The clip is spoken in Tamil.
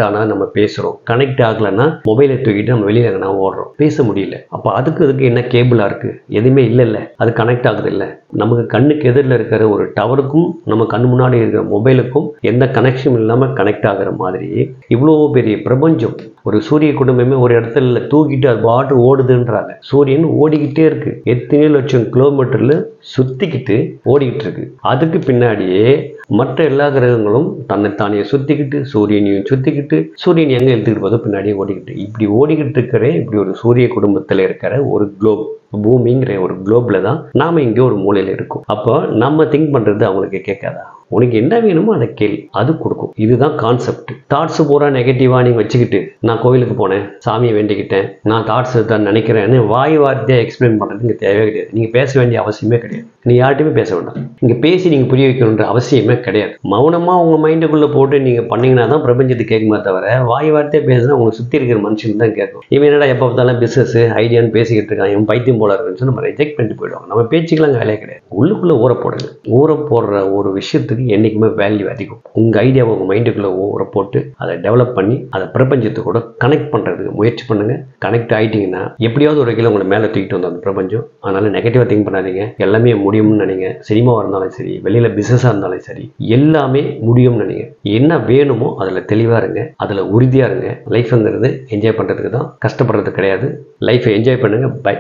கனெக்ட் ஆனால் நம்ம பேசுகிறோம், கனெக்ட் ஆகலைன்னா மொபைலை தூக்கிட்டு நம்ம வெளியில் எங்கன்னா ஓடுறோம், பேச முடியல. அப்போ அதுக்கு என்ன கேபிளாக இருக்குது? எதுவுமே இல்லை, அது கனெக்ட் ஆகுது இல்லை. நமக்கு கண்ணுக்கு எதிரில் இருக்கிற ஒரு டவருக்கும் நம்ம கண்ணு முன்னாடி இருக்கிற மொபைலுக்கும் எந்த கனெக்ஷன் இல்லாமல் கனெக்ட் ஆகிற மாதிரி இவ்வளோ பெரிய பிரபஞ்சம், ஒரு சூரிய குடும்பமே ஒரு இடத்துல தூக்கிட்டு அது பாட்டு ஓடுதுன்றாங்க. சூரியன் ஓடிக்கிட்டே இருக்கு, எத்தனை லட்சம் கிலோமீட்டர்ல சுத்திக்கிட்டு ஓடிக்கிட்டு இருக்கு. அதுக்கு பின்னாடியே மற்ற எல்லா கிரகங்களும் தன்னைத்தானே சுத்திக்கிட்டு, சூரியனையும் சுத்திக்கிட்டு, சூரியன் எங்க எடுத்துக்கிட்டு போதோ பின்னாடியே ஓடிக்கிட்டு, இப்படி ஓடிக்கிட்டு இருக்கிற இப்படி ஒரு சூரிய குடும்பத்தில் இருக்கிற ஒரு குளோப், பூமிங்கிற ஒரு குளோப்ல தான் நாம இங்கே ஒரு மூலையில இருக்கோம். அப்போ நம்ம திங்க் பண்றது அவங்களுக்கு கேட்காதா? உனக்கு என்ன வேணுமோ அதை கேள்வி, அது கொடுக்கும். இதுதான் கான்செப்ட். தாட்ஸ் பூரா நெகட்டிவா நீங்க வச்சுக்கிட்டு, நான் கோயிலுக்கு போனேன், சாமியை வேண்டிக்கிட்டேன், நான் தாட்ஸ் தான் நினைக்கிறேன்னு வாய் வார்த்தையை எக்ஸ்பிளைன் பண்றது இங்க தேவையே கிடையாது. நீங்க பேச வேண்டிய அவசியமே கிடையாது. நீ யார்ட்டையுமே பேச வேண்டாம், இங்க பேசி நீங்க புரிய வைக்கணுன்ற அவசியமே கிடையாது. மௌனமா உங்க மைண்டுக்குள்ள போட்டு நீங்க பண்ணீங்கன்னா தான் பிரபஞ்சத்துக்கு கேட்குமே தவிர, வாய் வார்த்தையை பேசுனா உங்களுக்கு சுத்தி இருக்கிற மனுஷன் தான் கேட்கும். இவன் என்னடா எப்போ பார்த்தாலும் பிசினஸ் ஐடியான்னு பேசிக்கிட்டு இருக்கான், இவன் பைத்தியம் போல இருக்குன்னு நம்ம ரிஜெக்ட் பண்ணிட்டு போயிடுவாங்க. நம்ம பேச்சுக்கெல்லாம் வேலையே கிடையாது. உள்ளுக்குள்ள ஊற போடுங்க. ஊற போடுற ஒரு விஷயத்துக்கு என்னைக்குமே வேல்யூ அதிகம். உங்க ஐடியாவை உங்க மைண்டுக்குள்ள ஊற போட்டு அதை டெவலப் பண்ணி அதை பிரபஞ்சத்தை கூட கனெக்ட் பண்றதுக்கு முயற்சி பண்ணுங்க. கனெக்ட் ஆயிட்டீங்கன்னா எப்படியாவது ஒரு கிலோ உங்களை மேலே தூக்கிட்டு வந்து அந்த பிரபஞ்சம். அதனால நெகட்டிவா திங்க் பண்ணாதீங்க. எல்லாமே முடியும்னு நினைங்க. சினிமாவாக இருந்தாலும் சரி, வெளியில பிசினஸா இருந்தாலும் சரி, எல்லாமே முடியும்னு நினைங்க. என்ன வேணுமோ அதுல தெளிவா இருங்க, அதுல உறுதியா இருங்க. லைஃப்ங்கிறது என்ஜாய் பண்றதுக்கு தான், கஷ்டப்படுறது கிடையாது. லைஃபை என்ஜாய் பண்ணுங்க. பை.